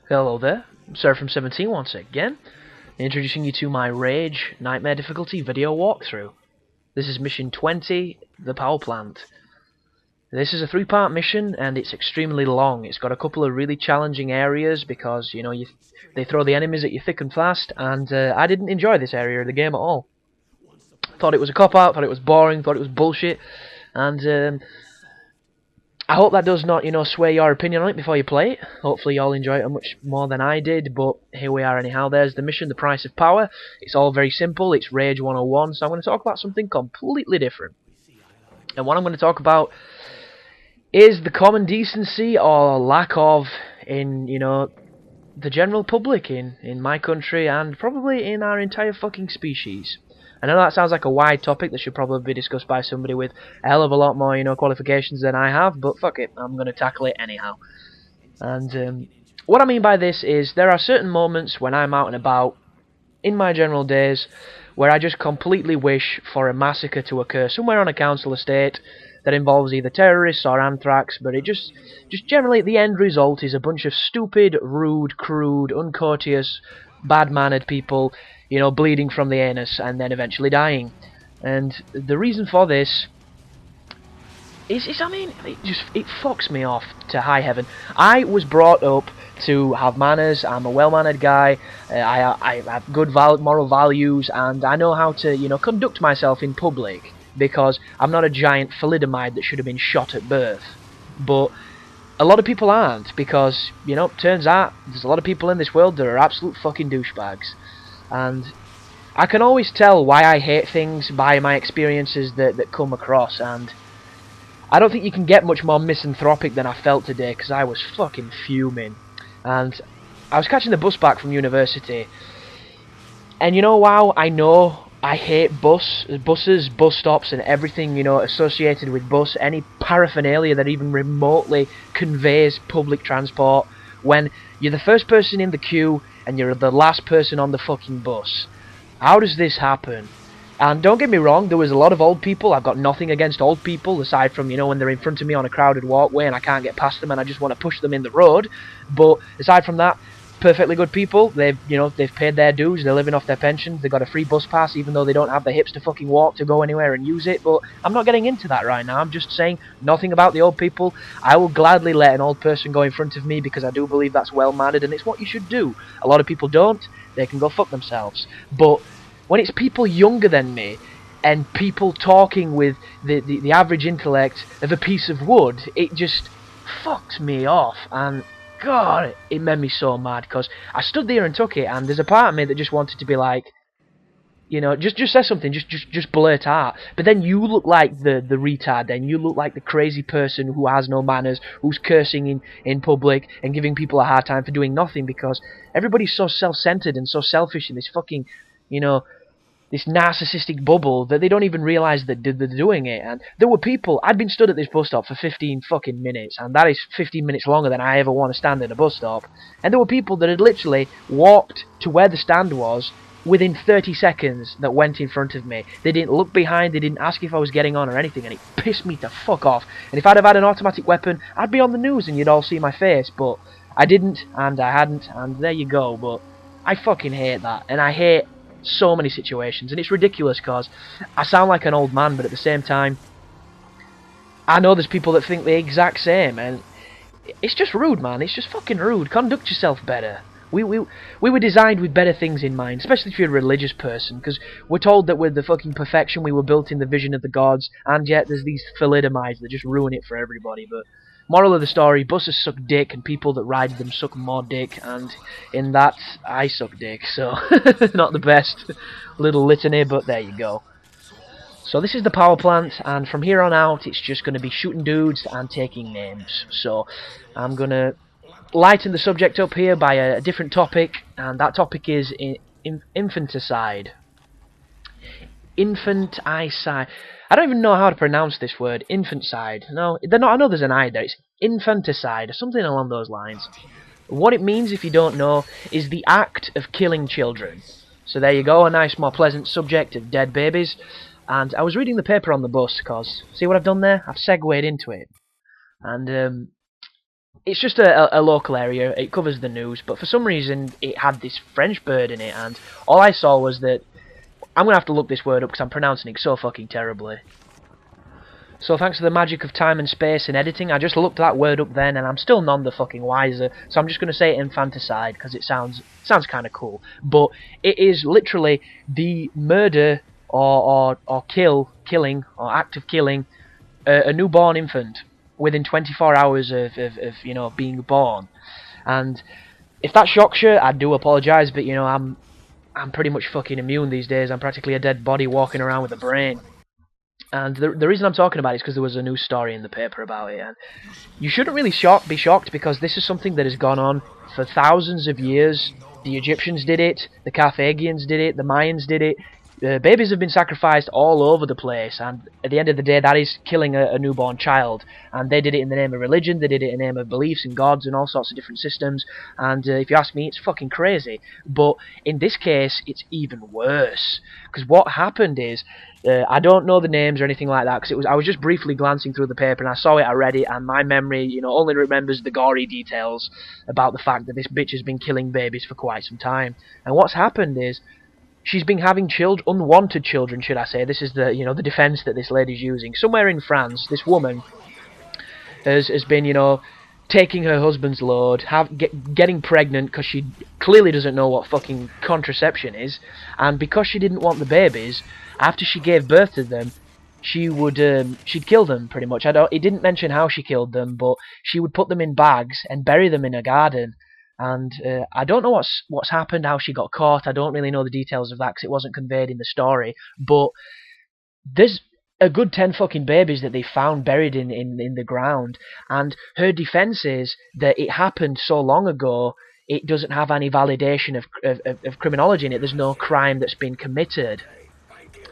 Hello there, Sir from 17 once again, introducing you to my Rage Nightmare difficulty video walkthrough. This is mission 20, the power plant. This is a 3-part mission and it's extremely long. It's got a couple of really challenging areas because, you know, they throw the enemies at you thick and fast, and I didn't enjoy this area of the game at all. Thought it was a cop-out, thought it was boring, thought it was bullshit, and I hope that does not, sway your opinion on it before you play it. Hopefully you'll enjoy it much more than I did, but here we are anyhow. There's the mission, the price of power. It's all very simple, it's Rage 101, so I'm going to talk about something completely different. And what I'm going to talk about is the common decency or lack of in, the general public in my country and probably in our entire fucking species. I know that sounds like a wide topic that should probably be discussed by somebody with a hell of a lot more, qualifications than I have, but fuck it, I'm going to tackle it anyhow. And what I mean by this is there are certain moments when I'm out and about in my general days where I just completely wish for a massacre to occur somewhere on a council estate that involves either terrorists or anthrax, but it just generally the end result is a bunch of stupid, rude, crude, uncourteous, bad-mannered people, bleeding from the anus and then eventually dying. And the reason for this is it fucks me off to high heaven. I was brought up to have manners. I'm a well-mannered guy. I have good moral values, and I know how to, conduct myself in public because I'm not a giant thalidomide that should have been shot at birth. But a lot of people aren't because, turns out there's a lot of people in this world that are absolute fucking douchebags. And I can always tell why I hate things by my experiences that come across, and I don't think you can get much more misanthropic than I felt today, because I was fucking fuming. And I was catching the bus back from university, and wow, I know I hate buses, bus stops, and everything, associated with bus, any paraphernalia that even remotely conveys public transport, when you're the first person in the queue and you're the last person on the fucking bus. How does this happen? And don't get me wrong, there was a lot of old people. I've got nothing against old people, aside from, when they're in front of me on a crowded walkway and I can't get past them and I just want to push them in the road. But aside from that, perfectly good people. They've paid their dues, they're living off their pensions, they've got a free bus pass even though they don't have the hips to fucking walk to go anywhere and use it. But I'm not getting into that right now. I'm just saying nothing about the old people. I will gladly let an old person go in front of me because I do believe that's well-mannered and it's what you should do. A lot of people don't. They can go fuck themselves. But when it's people younger than me and people talking with the average intellect of a piece of wood, it just fucked me off. And God, it made me so mad because I stood there and took it, and there's a part of me that just wanted to be like, just say something, just blurt out. But then you look like the retard, then you look like the crazy person who has no manners, who's cursing in public and giving people a hard time for doing nothing because everybody's so self-centered and so selfish in this fucking, this narcissistic bubble that they don't even realise that they're doing it. And there were people, I'd been stood at this bus stop for 15 fucking minutes, and that is 15 minutes longer than I ever want to stand at a bus stop. And there were people that had literally walked to where the stand was within 30 seconds that went in front of me. They didn't look behind, they didn't ask if I was getting on or anything, and it pissed me to fuck off. And if I'd have had an automatic weapon, I'd be on the news and you'd all see my face, but I didn't, and I hadn't, and there you go. But I fucking hate that, and I hate so many situations, and it's ridiculous because I sound like an old man, but at the same time I know there's people that think the exact same, and it's just rude, man. It's just fucking rude. Conduct yourself better. We were designed with better things in mind, especially if you're a religious person, because we're told that we're the fucking perfection, we were built in the vision of the gods, and yet there's these thalidomides that just ruin it for everybody. But moral of the story, buses suck dick and people that ride them suck more dick, and in that, I suck dick, so not the best little litany, but there you go. So this is the power plant, and from here on out, it's just going to be shooting dudes and taking names. So I'm going to lighten the subject up here by a different topic, and that topic is infanticide. Infanticide. I don't even know how to pronounce this word. Infanticide. No, I know there's an I there. It's infanticide, or something along those lines. What it means, if you don't know, is the act of killing children. So there you go, a nice, more pleasant subject of dead babies. And I was reading the paper on the bus, because, see what I've done there? I've segued into it. And it's just a local area. It covers the news, but for some reason it had this French bird in it, and all I saw was that... I'm going to have to look this word up because I'm pronouncing it so fucking terribly. So thanks to the magic of time and space and editing, I just looked that word up then, and I'm still none the fucking wiser. So I'm just going to say infanticide because it sounds kind of cool. But it is literally the murder or killing or act of killing a newborn infant within 24 hours of you know, being born. And if that shocks you, I do apologise, but you know, I'm pretty much fucking immune these days. I'm practically a dead body walking around with a brain. And the reason I'm talking about it is because there was a news story in the paper about it. And you shouldn't really be shocked because this is something that has gone on for thousands of years. The Egyptians did it, the Carthaginians did it, the Mayans did it. Babies have been sacrificed all over the place, and at the end of the day that is killing a newborn child. And they did it in the name of religion, they did it in the name of beliefs and gods and all sorts of different systems, and if you ask me, it's fucking crazy. But in this case, it's even worse, because what happened is, I don't know the names or anything like that, because I was just briefly glancing through the paper, and I saw it, I read it, and my memory, you know, only remembers the gory details about the fact that this bitch has been killing babies for quite some time. And what's happened is, she's been having unwanted children, should I say. This is the, you know, the defence that this lady's using. Somewhere in France, this woman has been, you know, taking her husband's load, getting pregnant because she clearly doesn't know what fucking contraception is, and because she didn't want the babies, after she gave birth to them, she'd kill them pretty much. It didn't mention how she killed them, but she would put them in bags and bury them in a garden. And I don't know what's happened, how she got caught. I don't really know the details of that because it wasn't conveyed in the story. But there's a good 10 fucking babies that they found buried in the ground. And her defense is that it happened so long ago, it doesn't have any validation of criminology in it. There's no crime that's been committed.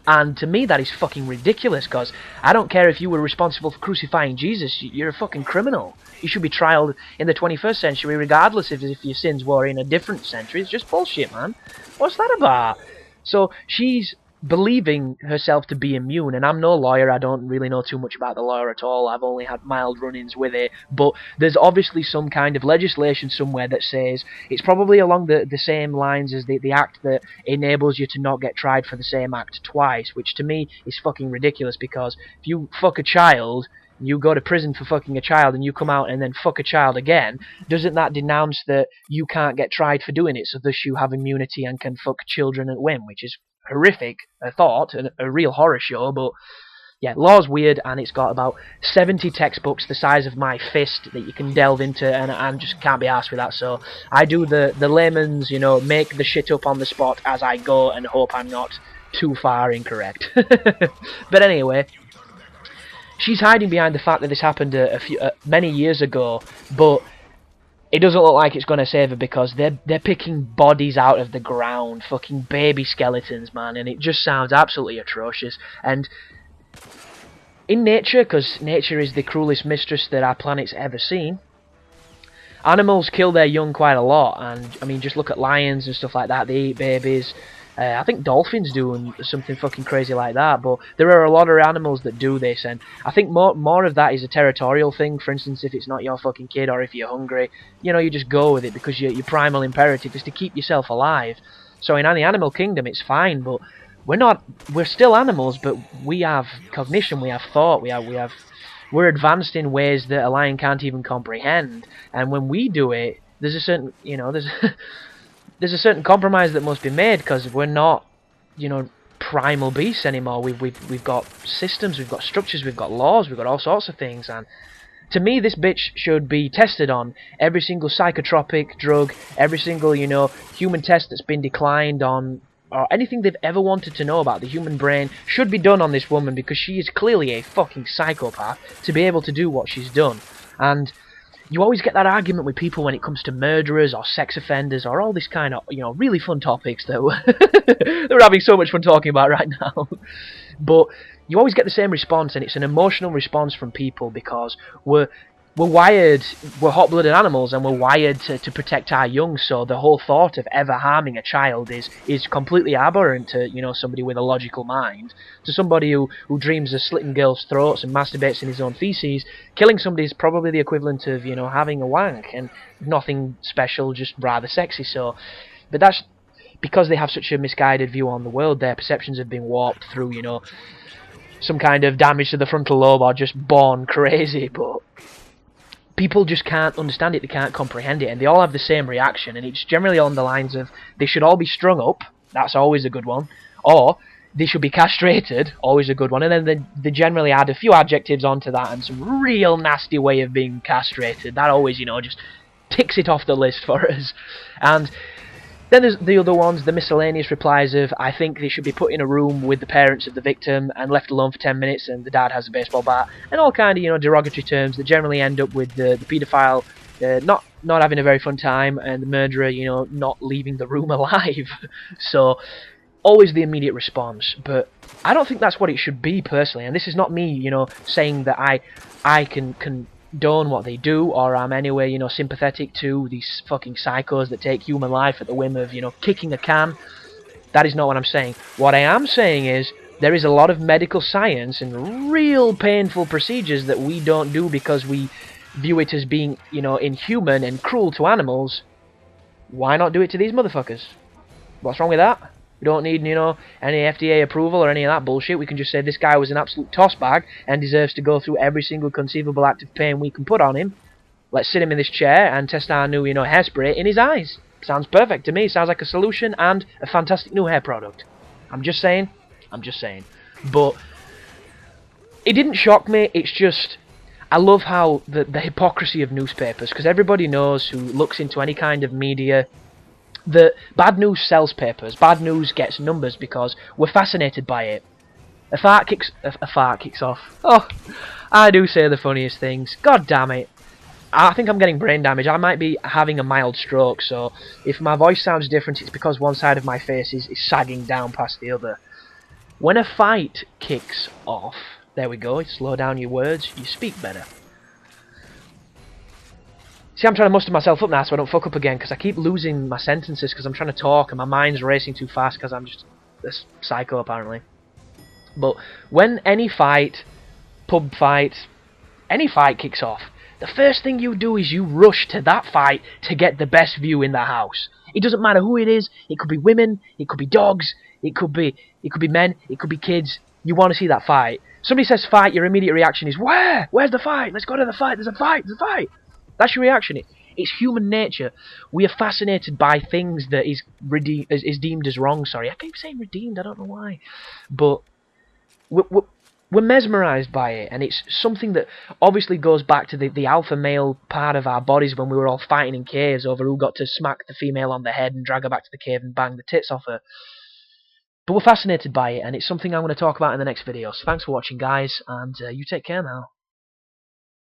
And to me, that is fucking ridiculous, because I don't care if you were responsible for crucifying Jesus, you're a fucking criminal. You should be trialed in the 21st century, regardless if your sins were in a different century. It's just bullshit, man. What's that about? So, she's believing herself to be immune, and I'm no lawyer, I don't really know too much about the law at all, I've only had mild run-ins with it, but there's obviously some kind of legislation somewhere that says it's probably along the same lines as the act that enables you to not get tried for the same act twice, which to me is fucking ridiculous, because if you fuck a child, you go to prison for fucking a child, and you come out and then fuck a child again, doesn't that denounce that you can't get tried for doing it, so thus you have immunity and can fuck children at whim, which is horrific, a thought, and a real horror show. But yeah, law's weird, and it's got about 70 textbooks the size of my fist that you can delve into, and I just can't be arsed with that. So I do the layman's, you know, make the shit up on the spot as I go and hope I'm not too far incorrect. But anyway, she's hiding behind the fact that this happened many years ago, but it doesn't look like it's going to save her, because they're picking bodies out of the ground, fucking baby skeletons, man, and it just sounds absolutely atrocious. And in nature, because nature is the cruelest mistress that our planet's ever seen, animals kill their young quite a lot, and I mean, just look at lions and stuff like that, they eat babies. I think dolphins do something fucking crazy like that, but there are a lot of animals that do this, and I think more of that is a territorial thing. For instance, if it's not your fucking kid, or if you're hungry, you know, you just go with it, because your primal imperative is to keep yourself alive. So in the animal kingdom, it's fine, but we're still animals, but we have cognition, we have thought, we're advanced in ways that a lion can't even comprehend, and when we do it, there's a certain, you know, there's a certain compromise that must be made, because we're not, you know, primal beasts anymore. We've got systems, we've got structures, we've got laws, we've got all sorts of things. And to me, this bitch should be tested on every single psychotropic drug, every single, you know, human test that's been declined on, or anything they've ever wanted to know about the human brain should be done on this woman, because she is clearly a fucking psychopath to be able to do what she's done. And you always get that argument with people when it comes to murderers or sex offenders or all this kind of, you know, really fun topics that we're having so much fun talking about right now. But you always get the same response, and it's an emotional response from people, because we're we're hot-blooded animals, and we're wired to protect our young, so the whole thought of ever harming a child is completely aberrant to, you know, somebody with a logical mind. To somebody who dreams of slitting girls' throats and masturbates in his own feces, killing somebody is probably the equivalent of, you know, having a wank, and nothing special, just rather sexy. So, but that's because they have such a misguided view on the world. Their perceptions have been warped through, you know, some kind of damage to the frontal lobe, or just born crazy. But people just can't understand it, they can't comprehend it, and they all have the same reaction, and it's generally on the lines of they should all be strung up, that's always a good one, or they should be castrated, always a good one, and then they generally add a few adjectives onto that and some real nasty way of being castrated. That always, you know, just ticks it off the list for us. And then there's the other ones, the miscellaneous replies of, I think they should be put in a room with the parents of the victim and left alone for 10 minutes, and the dad has a baseball bat, and all kind of, you know, derogatory terms that generally end up with the paedophile not having a very fun time, and the murderer, you know, not leaving the room alive. So, always the immediate response. But I don't think that's what it should be, personally, and this is not me, you know, saying that I can condone what they do, or I'm anyway, you know, sympathetic to these fucking psychos that take human life at the whim of, you know, kicking a can. That is not what I'm saying. What I am saying is there is a lot of medical science and real painful procedures that we don't do because we view it as being, you know, inhuman and cruel to animals. Why not do it to these motherfuckers? What's wrong with that? We don't need, you know, any FDA approval or any of that bullshit. We can just say this guy was an absolute tossbag and deserves to go through every single conceivable act of pain we can put on him. Let's sit him in this chair and test our new, you know, hairspray in his eyes. Sounds perfect to me. Sounds like a solution and a fantastic new hair product. I'm just saying. But it didn't shock me. It's just, I love how the hypocrisy of newspapers, because everybody knows who looks into any kind of media that bad news sells papers. Bad news gets numbers because we're fascinated by it. A fart kicks off. Oh, I do say the funniest things. God damn it. I think I'm getting brain damage. I might be having a mild stroke, so if my voice sounds different, it's because one side of my face is sagging down past the other. When a fight kicks off, there we go, slow down your words, you speak better. See, I'm trying to muster myself up now so I don't fuck up again, because I keep losing my sentences because I'm trying to talk and my mind's racing too fast because I'm just this psycho, apparently. But when any fight, pub fight, any fight kicks off, the first thing you do is you rush to that fight to get the best view in the house. It doesn't matter who it is. It could be women, it could be dogs, it could be men, it could be kids. You want to see that fight. Somebody says fight, your immediate reaction is, where? Where's the fight? Let's go to the fight. There's a fight. There's a fight. That's your reaction. It's human nature. We are fascinated by things that is deemed as wrong. Sorry, I keep saying redeemed. I don't know why, but we're mesmerised by it, and it's something that obviously goes back to the alpha male part of our bodies when we were all fighting in caves over who got to smack the female on the head and drag her back to the cave and bang the tits off her. But we're fascinated by it, and it's something I'm going to talk about in the next video. So thanks for watching, guys, and you take care now.